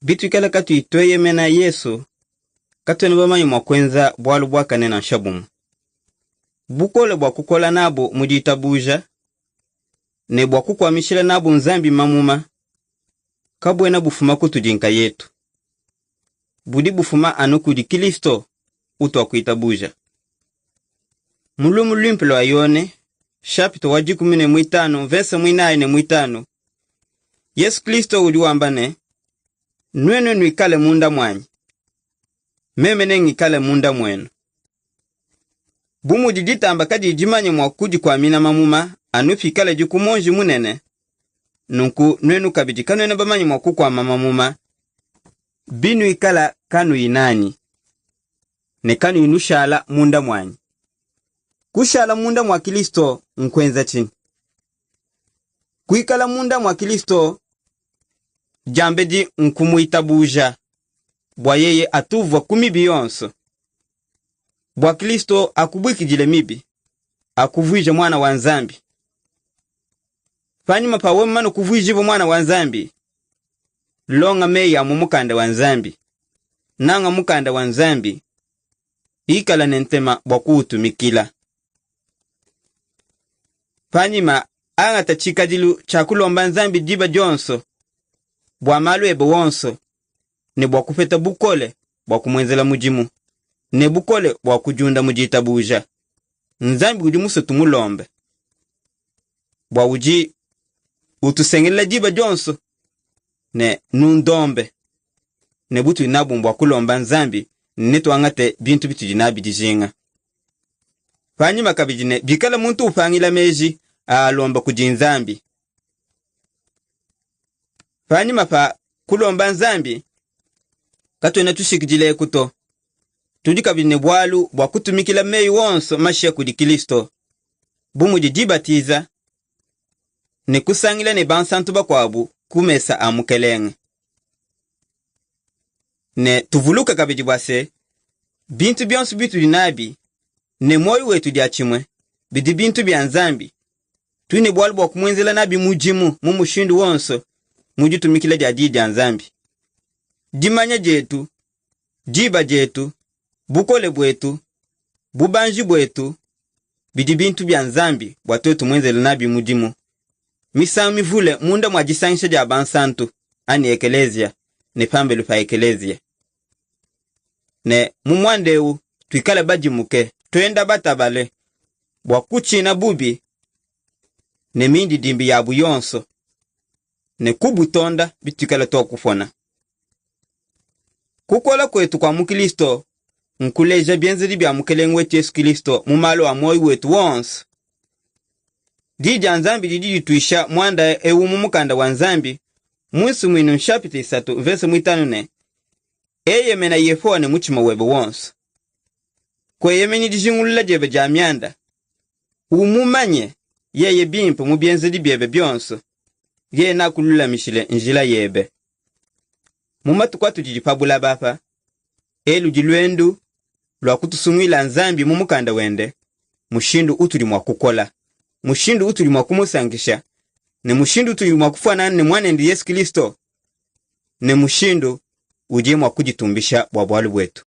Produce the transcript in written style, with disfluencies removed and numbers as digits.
Bitu kala katu itoye mena Yesu katu nibamanyi mwakwenza bwalu bwakane na shabumu. Bukole bwakukola nabo mujitabuja ne bwakukwamishila nabo nzambi mamuma kabwena bufuma kutujinka yetu. Budi bufuma anukudi Kristo utu wakuitabuja. Mulumu limpilo ayone chapito wa 15 verse 8 Yesu Kristo uli wambane nwenu nwikale munda mwanyi meme nengikale munda mwenu. Bumu diditamba kadi jimanye mwakudi kwa mina mamuma anufikale jukumonji munene nunku nwenu kabidi kanwene bamanyi mwaku kwa mamamuma binu ikala kanu inani ne kanu inushala munda mwanyi. Kushala munda mwa Kristo nkwenza chini. Kuikala munda mwa Kristo jambeji nkumuitabuja bwa yeye atuvwa kumibi yonso. Bwa Kristo akubwikijile mibi akuvwije mwana wa nzambi. Fanyuma pa wemano kuvwijibo mwana wa nzambi longa meya mumukanda wa nzambi nanga mukanda wa nzambi ikala nentema bwa kuutumikila. Fanyuma anga tachikadilu chakulomba nzambi jiba jonso bwa malwebe wonso ne bwa kufeta bukole bwa kumwenzela mujimu ne bukole bwa kujunda mujitabuja. Nzambi udi muso tumulombe bwa uji utusengela jiba jonso ne nundombe ne butu inabu mbwa kulomba nzambi netu angate bintu bitu jinabi dijinga. Fanyuma kabijine bikala muntu ufangila meji alomba kujinzambi. Fanyuma pa kulomba nzambi katwena tushikijile kuto tudikabine bwalu bwa kutumikila meyi wonso mashia kudi Kristo bumu jibatiza ne kusangila ne bansantu bakwabu kumesa amukelenge ne tuvuluka kabidi bwase bintu byonso bitu dinabi ne moyo wetu diachimwe bidi bintu bya nzambi tuni bwalu bwa kumwenzela nabi mujimu mumushindu wonso mujitumikila dia nzambi. Dimanya jetu jiba jetu bukole bwetu bubanji bwetu bidi bintu bya nzambi bwatu tumwenzela nabi mujimu. Misami vule munda mwajisanisha dia bansantu ani ekelezia ne pambelu pa ekelezia ne mumwandewu tuikale bajimuke tuenda batabale bwa kuchina bubi ne mindi dimbi ya buyonso ne kubutonda bitukala to kufona. Kukola kwetu kwa mukristo nkuleja bienzeli bya mukelengwe Yesu Kristo mumalo wa moyo wetu wonso. Dija nzambi didi tuisha mwanda ewu mumukanda wa nzambi mwinsu mwinu chapito 3 verse 5 eye mena yefoa ne muchima webe wonso. Kwe yemeni dijingulula jebe jamyanda umumanye yeye bimpo mubienzeli byebe byonso ye nakulula mishile njila yebe. Mumatu kwa tujipabula bapa elu jilwendu lwa kutusumwila nzambi mumukanda wende mushindu utuli mwa kukola mushindu utuli mwa kumusangisha ne mushindu utuli mwa kufuana ne mwanendi Yesu Kristo ne mushindu uje mwa kujitumbisha bwa bwalu bwetu.